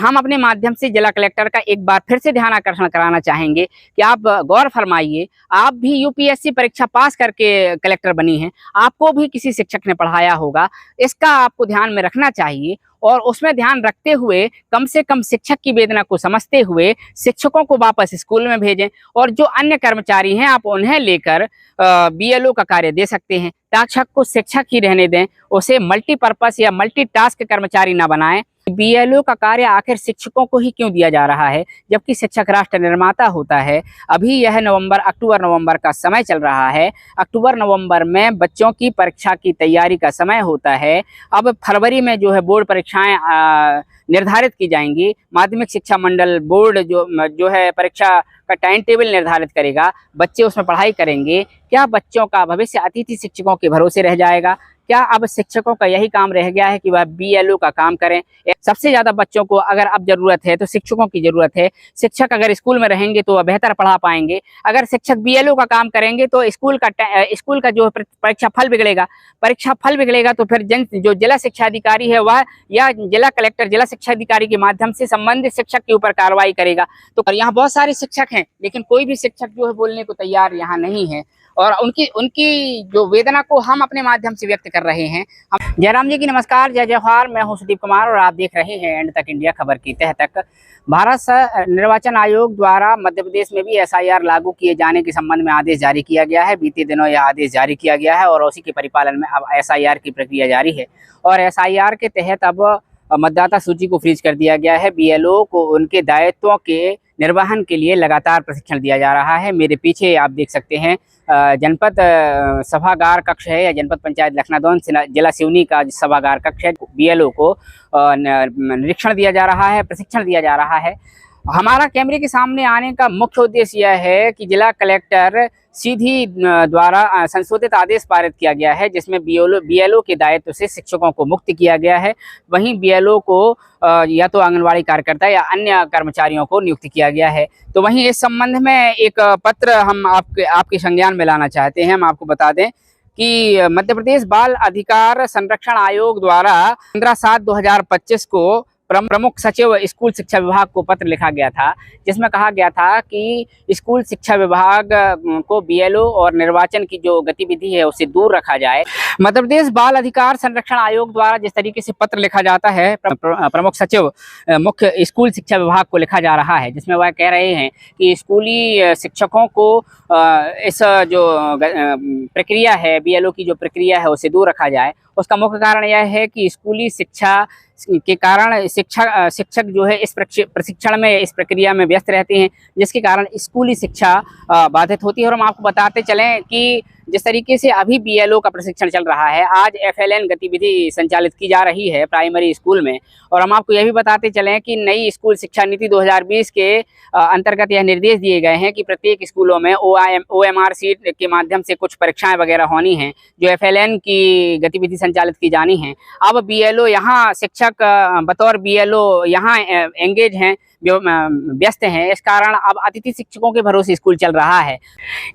हम अपने माध्यम से जिला कलेक्टर का एक बार फिर से ध्यान आकर्षण कराना चाहेंगे कि आप गौर फरमाइए, आप भी यूपीएससी परीक्षा पास करके कलेक्टर बनी हैं, आपको भी किसी शिक्षक ने पढ़ाया होगा, इसका आपको ध्यान में रखना चाहिए और उसमें ध्यान रखते हुए कम से कम शिक्षक की वेदना को समझते हुए शिक्षकों को वापस स्कूल में भेजें और जो अन्य कर्मचारी हैं आप उन्हें लेकर बीएलओ का कार्य दे सकते हैं। शिक्षक को शिक्षक ही रहने दें, उसे मल्टीपर्पस या मल्टीटास्क कर्मचारी ना बनाएं। बीएलओ का कार्य आखिर शिक्षकों को ही क्यों दिया जा रहा है, जबकि शिक्षक राष्ट्र निर्माता होता है। अभी यह अक्टूबर नवंबर का समय चल रहा है। अक्टूबर नवंबर में बच्चों की परीक्षा की तैयारी का समय होता है। अब फरवरी में जो है बोर्ड परीक्षाएं निर्धारित की जाएंगी। माध्यमिक शिक्षा मंडल बोर्ड जो है परीक्षा का टाइम टेबल निर्धारित करेगा, बच्चे उसमें पढ़ाई करेंगे। क्या बच्चों का भविष्य अतिथि शिक्षकों के भरोसे रह जाएगा? क्या अब शिक्षकों का यही काम रह गया है कि वह बीएलओ का काम करें? सबसे ज्यादा बच्चों को अगर अब जरूरत है तो शिक्षकों की जरूरत है। शिक्षक अगर स्कूल में रहेंगे तो वह बेहतर पढ़ा पाएंगे। अगर शिक्षक बीएलओ का काम करेंगे तो स्कूल का जो परीक्षा फल बिगड़ेगा तो फिर जो जिला शिक्षा अधिकारी है वह या जिला कलेक्टर जिला शिक्षा अधिकारी के माध्यम से संबंधित शिक्षक के ऊपर कार्रवाई करेगा। तो यहाँ बहुत सारे शिक्षक हैं, लेकिन कोई भी शिक्षक जो है बोलने को तैयार यहाँ नहीं है और उनकी जो वेदना को हम अपने माध्यम से व्यक्त कर रहे हैं। जयराम जी की नमस्कार, जय जवाहर। मैं हूं सुदीप कुमार और आप देख रहे हैं एंड तक इंडिया खबर की तह तक। भारत निर्वाचन आयोग द्वारा मध्य प्रदेश में भी एसआईआर लागू किए जाने के संबंध में आदेश जारी किया गया है। बीते दिनों यह आदेश जारी किया गया है और उसी के परिपालन में अब एसआईआर की प्रक्रिया जारी है और एसआईआर के तहत अब मतदाता सूची को फ्रीज कर दिया गया है। बीएलओ को उनके दायित्वों के निर्वहन के लिए लगातार प्रशिक्षण दिया जा रहा है। मेरे पीछे आप देख सकते हैं जनपद सभागार कक्ष है या जनपद पंचायत लखनादौन जिला सिवनी का सभागार कक्ष है। बीएलओ को निरीक्षण दिया जा रहा है, प्रशिक्षण दिया जा रहा है। हमारा कैमरे के सामने आने का मुख्य उद्देश्य यह है कि जिला कलेक्टर सीधी द्वारा संशोधित आदेश पारित किया गया है, जिसमें बीएलओ के दायित्व से शिक्षकों को मुक्त किया गया है। वहीं बीएलओ को या तो आंगनवाड़ी कार्यकर्ता या अन्य कर्मचारियों को नियुक्त किया गया है। तो वहीं इस संबंध में एक पत्र हम आपके संज्ञान में लाना चाहते हैं। हम आपको बता दें कि मध्य प्रदेश बाल अधिकार संरक्षण आयोग द्वारा 15/7/2025 को प्रमुख सचिव स्कूल शिक्षा विभाग को पत्र लिखा गया था, जिसमें कहा गया था कि स्कूल शिक्षा विभाग को बीएलओ और निर्वाचन की जो गतिविधि है उससे दूर रखा जाए। मध्य प्रदेश बाल अधिकार संरक्षण आयोग द्वारा जिस तरीके से पत्र लिखा जाता है प्रमुख सचिव मुख्य स्कूल शिक्षा विभाग को लिखा जा रहा है, जिसमें वह कह रहे हैं कि स्कूली शिक्षकों को इस जो प्रक्रिया है बीएलओ की जो प्रक्रिया है उससे दूर रखा जाए। उसका मुख्य कारण यह है कि स्कूली शिक्षा के कारण शिक्षक जो है इस प्रशिक्षण में इस प्रक्रिया में व्यस्त रहते हैं, जिसके कारण स्कूली शिक्षा बाधित होती है। और हम आपको बताते चलें कि जिस तरीके से अभी बीएलओ का प्रशिक्षण चल रहा है, आज एफएलएन गतिविधि संचालित की जा रही है प्राइमरी स्कूल में। और हम आपको यह भी बताते चलें कि नई स्कूल शिक्षा नीति 2020 के अंतर्गत यह निर्देश दिए गए हैं कि प्रत्येक स्कूलों में OMR सीट के माध्यम से कुछ परीक्षाएं वगैरह होनी हैं, जो एफएलएन की गतिविधि संचालित की जानी है। अब बीएलओ यहाँ शिक्षक बतौर बीएलओ यहाँ एंगेज हैं, व्यस्त हैं। इस कारण अब अतिथि शिक्षकों के भरोसे स्कूल चल रहा है।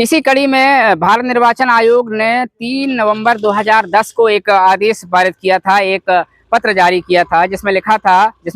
इसी कड़ी में भारत निर्वाचन आयोग ने 3 नवंबर 2010 को एक आदेश पारित किया था, एक पत्र जारी किया था, जिसमें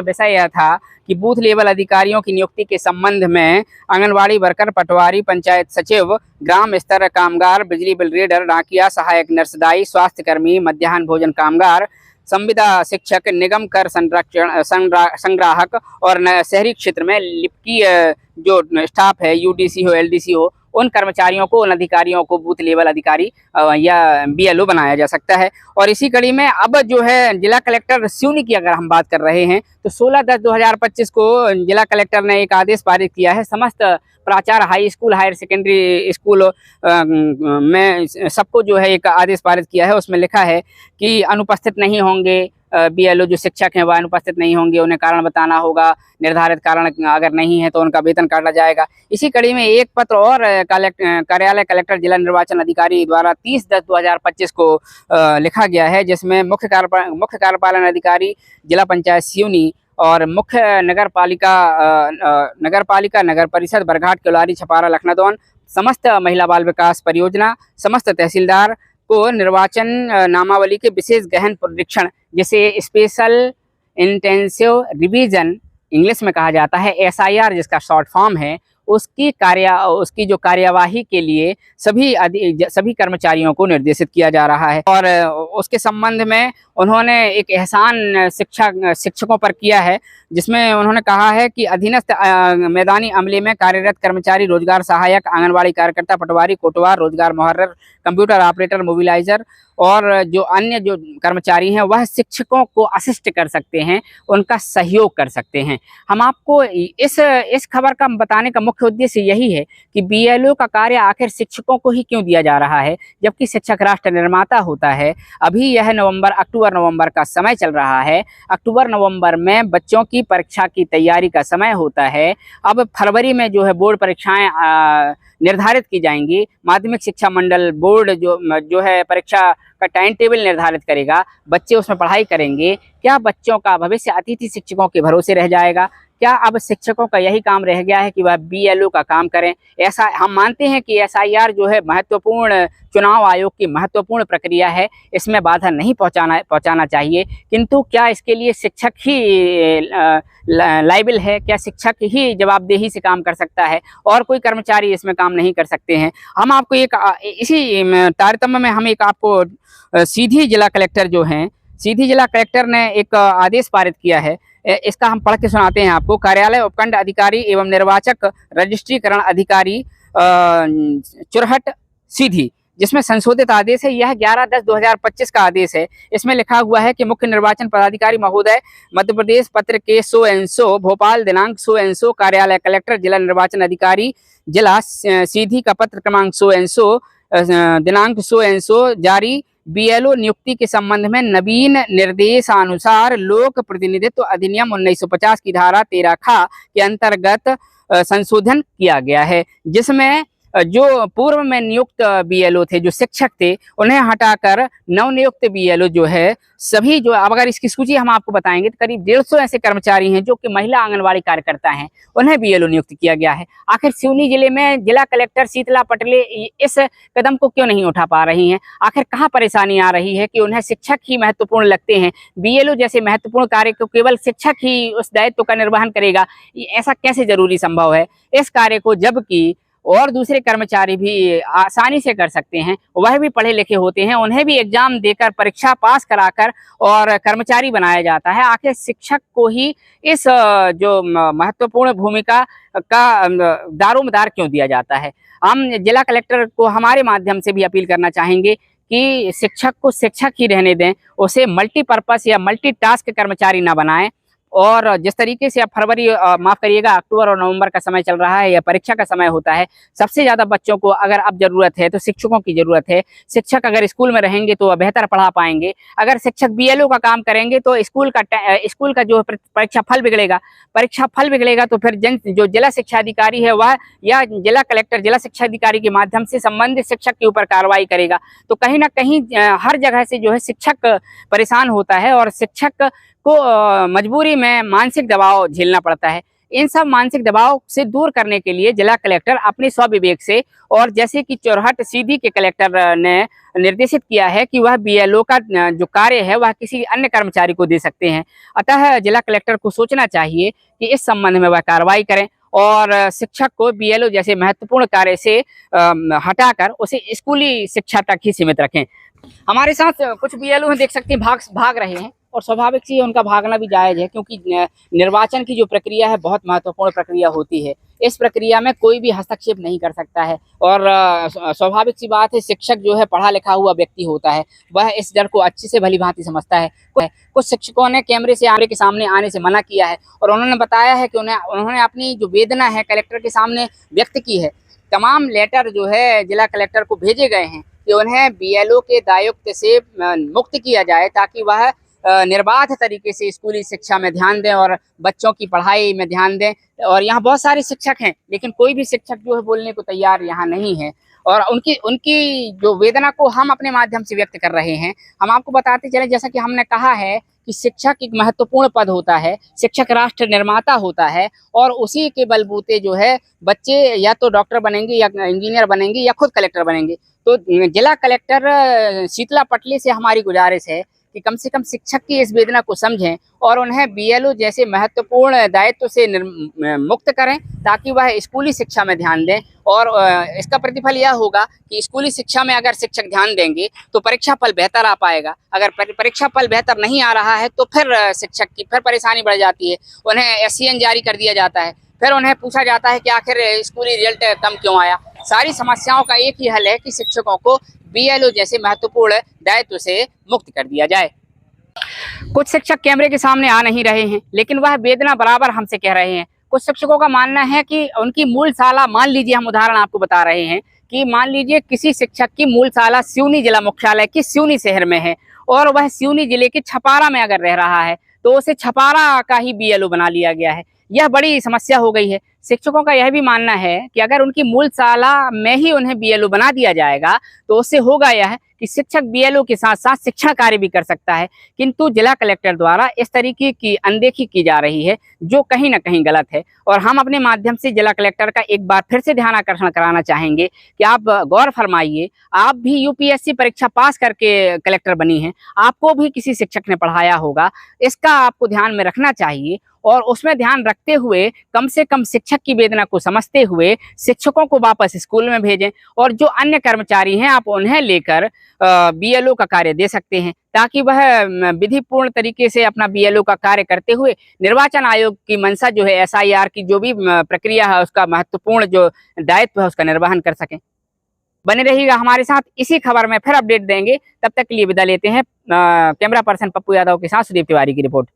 विषय यह था कि बूथ लेवल अधिकारियों की नियुक्ति के संबंध में आंगनवाड़ी वर्कर, पटवारी, पंचायत सचिव, ग्राम स्तर कामगार, बिजली बिल रीडर, डाकिया, सहायक नर्सदाई, स्वास्थ्य कर्मी, मध्याह्न भोजन कामगार, संविदा शिक्षक, निगम कर संग्राहक और शहरी क्षेत्र में लिपिकीय जो स्टाफ है, यूडीसी हो, एलडीसी हो, उन कर्मचारियों को, उन अधिकारियों को बूथ लेवल अधिकारी या बीएलओ बनाया जा सकता है। और इसी कड़ी में अब जो है जिला कलेक्टर सिवनी की अगर हम बात कर रहे हैं तो 16/10/2025 को जिला कलेक्टर ने एक आदेश पारित किया है। समस्त प्राचार्य high school, higher secondary school में सबको जो है एक आदेश पारित किया है। उसमें लिखा है कि अनुपस्थित नहीं होंगे बीएलओ जो शिक्षक हैं वह अनुपस्थित नहीं होंगे, उन्हें कारण बताना होगा, निर्धारित कारण अगर नहीं है तो उनका वेतन काटा जाएगा। इसी कड़ी में एक पत्र और कार्यालय कलेक्टर जिला निर्वाचन अधिकारी द्वारा 30/10/2025 को लिखा गया है, जिसमें मुख्य कार्यपालन अधिकारी जिला पंचायत सिवनी और मुख्य नगर पालिका नगर परिषद बरघाट, केलारी, छपारा, लखनादौन, समस्त महिला बाल विकास परियोजना, समस्त तहसीलदार को निर्वाचन नामावली के विशेष गहन परीक्षण, जैसे स्पेशल इंटेंसिव रिवीजन इंग्लिश में कहा जाता है SIR, जिसका शॉर्ट फॉर्म है, उसकी जो कार्यवाही के लिए सभी कर्मचारियों को निर्देशित किया जा रहा है। और उसके संबंध में उन्होंने एक एहसान शिक्षकों पर किया है, जिसमें उन्होंने कहा है कि अधीनस्थ मैदानी अमले में कार्यरत कर्मचारी, रोजगार सहायक, आंगनबाड़ी कार्यकर्ता, पटवारी, कोटवार, रोजगार मुहर्रिर, कंप्यूटर ऑपरेटर, मोबिलाइजर और जो अन्य जो कर्मचारी हैं वह शिक्षकों को असिस्ट कर सकते हैं, उनका सहयोग कर सकते हैं। हम आपको इस खबर का बताने का मुख्य उद्देश्य यही है कि BLO का कार्य आखिर शिक्षकों को ही क्यों दिया जा रहा है, जबकि शिक्षक राष्ट्र निर्माता होता है। अभी यह अक्टूबर नवंबर का समय चल रहा है। अक्टूबर नवंबर में बच्चों की परीक्षा की तैयारी का समय होता है। अब फरवरी में जो है बोर्ड परीक्षाएं निर्धारित की जाएंगी। माध्यमिक शिक्षा मंडल बोर्ड जो है परीक्षा का टाइम टेबल निर्धारित करेगा, बच्चे उसमें पढ़ाई करेंगे। क्या बच्चों का भविष्य अतिथि शिक्षकों के भरोसे रह जाएगा? क्या अब शिक्षकों का यही काम रह गया है कि वह BLO का काम करें? ऐसा हम मानते हैं कि SIR जो है महत्वपूर्ण, चुनाव आयोग की महत्वपूर्ण प्रक्रिया है, इसमें बाधा नहीं पहुंचाना चाहिए, किंतु क्या इसके लिए शिक्षक ही लायबल है? क्या शिक्षक ही जवाबदेही से काम कर सकता है और कोई कर्मचारी इसमें काम नहीं कर सकते हैं? हम आपको इसी तारतम्य में हम आपको सीधी जिला कलेक्टर ने एक आदेश पारित किया है। इसका हम पढ़ के सुनाते हैं आपको। कार्यालय उपखंड अधिकारी एवं निर्वाचक रजिस्ट्रीकरण अधिकारी चुरहट सीधी, जिसमें संशोधित आदेश है। यह 11/10/2025 का आदेश है। इसमें लिखा हुआ है कि मुख्य निर्वाचन पदाधिकारी महोदय, मध्य प्रदेश, पत्र के सो एंड सो, भोपाल, दिनांक सो एंड सो, कार्यालय कलेक्टर, जिला निर्वाचन अधिकारी, जिला सीधी का पत्र क्रमांक सो एंड सो, दिनांक सो एंड सो, जारी BLO नियुक्ति के संबंध में नवीन निर्देशानुसार लोक प्रतिनिधित्व अधिनियम 1950 की धारा 13 ख के अंतर्गत संशोधन किया गया है, जिसमें जो पूर्व में नियुक्त BLO थे, जो शिक्षक थे, उन्हें हटाकर नवनियुक्त BLO जो है सभी जो, अब अगर इसकी सूची हम आपको बताएंगे तो करीब 150 ऐसे कर्मचारी हैं जो कि महिला आंगनवाड़ी कार्यकर्ता हैं, उन्हें BLO नियुक्त किया गया है। आखिर सिवनी जिले में जिला कलेक्टर शीतला पटले इस कदम को क्यों नहीं उठा पा रही हैं? आखिर कहाँ परेशानी आ रही है कि उन्हें शिक्षक ही महत्वपूर्ण लगते हैं? BLO जैसे महत्वपूर्ण कार्य को केवल शिक्षक ही उस दायित्व का निर्वहन करेगा, ऐसा कैसे जरूरी संभव है? इस कार्य को जबकि और दूसरे कर्मचारी भी आसानी से कर सकते हैं, वह भी पढ़े लिखे होते हैं, उन्हें भी एग्जाम देकर, परीक्षा पास कराकर और कर्मचारी बनाया जाता है। आखिर शिक्षक को ही इस जो महत्वपूर्ण भूमिका का दारोमदार क्यों दिया जाता है? हम जिला कलेक्टर को हमारे माध्यम से भी अपील करना चाहेंगे कि शिक्षक को शिक्षक ही रहने दें, उसे मल्टीपर्पस या मल्टीटास्क कर्मचारी ना बनाएं। और जिस तरीके से अब अक्टूबर और नवंबर का समय चल रहा है, यह परीक्षा का समय होता है, सबसे ज़्यादा बच्चों को अगर अब ज़रूरत है तो शिक्षकों की ज़रूरत है। शिक्षक अगर स्कूल में रहेंगे तो वह बेहतर पढ़ा पाएंगे। अगर शिक्षक BLO का काम करेंगे तो स्कूल का जो परीक्षा फल बिगड़ेगा तो फिर जो जिला शिक्षा अधिकारी है वह या जिला कलेक्टर जिला शिक्षा अधिकारी के माध्यम से संबंधित शिक्षक के ऊपर कार्रवाई करेगा। तो कहीं ना कहीं हर जगह से जो है शिक्षक परेशान होता है और शिक्षक को मजबूरी में मानसिक दबाव झेलना पड़ता है। इन सब मानसिक दबाव से दूर करने के लिए जिला कलेक्टर अपने स्वविवेक से, और जैसे कि चुरहट सीधी के कलेक्टर ने निर्देशित किया है कि वह BLO का जो कार्य है वह किसी अन्य कर्मचारी को दे सकते हैं। अतः जिला कलेक्टर को सोचना चाहिए कि इस संबंध में वह कार्रवाई करें और शिक्षक को BLO जैसे महत्वपूर्ण कार्य से हटाकर उसे स्कूली शिक्षा तक ही सीमित रखें। हमारे साथ कुछ BLO देख सकते हैं भाग रहे हैं, और स्वाभाविक से उनका भागना भी जायज़ है, क्योंकि निर्वाचन की जो प्रक्रिया है बहुत महत्वपूर्ण प्रक्रिया होती है। इस प्रक्रिया में कोई भी हस्तक्षेप नहीं कर सकता है, और स्वाभाविक सी बात है, शिक्षक जो है पढ़ा लिखा हुआ व्यक्ति होता है, वह इस डर को अच्छे से भली भांति समझता है। कुछ शिक्षकों ने कैमरे के सामने आने से मना किया है, और उन्होंने बताया है कि उन्होंने अपनी जो वेदना है कलेक्टर के सामने व्यक्त की है। तमाम लेटर जो है जिला कलेक्टर को भेजे गए हैं कि उन्हें BLO के दायित्व से मुक्त किया जाए, ताकि वह निर्बाध तरीके से स्कूली शिक्षा में ध्यान दें और बच्चों की पढ़ाई में ध्यान दें। और यहाँ बहुत सारे शिक्षक हैं, लेकिन कोई भी शिक्षक जो है बोलने को तैयार यहाँ नहीं है, और उनकी जो वेदना को हम अपने माध्यम से व्यक्त कर रहे हैं। हम आपको बताते चले, जैसा कि हमने कहा है कि शिक्षक एक महत्वपूर्ण पद होता है, शिक्षक राष्ट्र निर्माता होता है, और उसी के बलबूते जो है बच्चे या तो डॉक्टर बनेंगे या इंजीनियर बनेंगे या खुद कलेक्टर बनेंगे। तो जिला कलेक्टर शीतला पटले से हमारी गुजारिश है कि कम से कम शिक्षक की इस वेदना को समझें और उन्हें बीएलओ जैसे महत्वपूर्ण दायित्व से मुक्त करें, ताकि वह स्कूली शिक्षा में ध्यान दें। और इसका प्रतिफल यह होगा कि स्कूली शिक्षा में अगर शिक्षक ध्यान देंगे तो परीक्षा फल बेहतर आ पाएगा। अगर परीक्षा फल बेहतर नहीं आ रहा है तो फिर शिक्षक की फिर परेशानी बढ़ जाती है, उन्हें एससीएन जारी कर दिया जाता है, फिर उन्हें पूछा जाता है कि आखिर स्कूली रिजल्ट कम क्यों आया। सारी समस्याओं का एक ही हल है कि शिक्षकों को बीएलओ जैसे महत्वपूर्ण दायित्व से मुक्त कर दिया जाए। कुछ शिक्षक कैमरे के सामने आ नहीं रहे हैं, लेकिन वह वेदना बराबर हमसे कह रहे हैं। कुछ शिक्षकों का मानना है कि उनकी मूल शाला, मान लीजिए, हम उदाहरण आपको बता रहे हैं कि मान लीजिए किसी शिक्षक की मूल शाला सिवनी जिला मुख्यालय की सिवनी शहर में है और वह सिवनी जिले के छपारा में अगर रह रहा है तो उसे छपारा का ही बीएलओ बना लिया गया है। यह बड़ी समस्या हो गई है। शिक्षकों का यह भी मानना है कि अगर उनकी मूल शाला में ही उन्हें बीएलओ बना दिया जाएगा तो उससे होगा यह कि शिक्षक बीएलओ के साथ साथ शिक्षण कार्य भी कर सकता है, किंतु जिला कलेक्टर द्वारा इस तरीके की अनदेखी की जा रही है जो कहीं ना कहीं गलत है। और हम अपने माध्यम से जिला कलेक्टर का एक बार फिर से ध्यान आकर्षण कराना चाहेंगे कि आप गौर फरमाइए, आप भी यूपीएससी परीक्षा पास करके कलेक्टर बनी हैं, आपको भी किसी शिक्षक ने पढ़ाया होगा, इसका आपको ध्यान में रखना चाहिए और उसमें ध्यान रखते हुए कम से कम शिक्षक की वेदना को समझते हुए शिक्षकों को वापस स्कूल में भेजें और जो अन्य कर्मचारी हैं आप उन्हें लेकर बीएलओ का कार्य दे सकते हैं, ताकि वह विधिपूर्ण तरीके से अपना बीएलओ का कार्य करते हुए निर्वाचन आयोग की मंशा जो है, एसआईआर की जो भी प्रक्रिया है, उसका महत्वपूर्ण जो दायित्व है उसका निर्वहन कर सकें। बने रहिएगा हमारे साथ, इसी खबर में फिर अपडेट देंगे। तब तक के लिए विदा लेते हैं। कैमरा पर्सन पप्पू यादव के साथ सुदीप तिवारी की रिपोर्ट।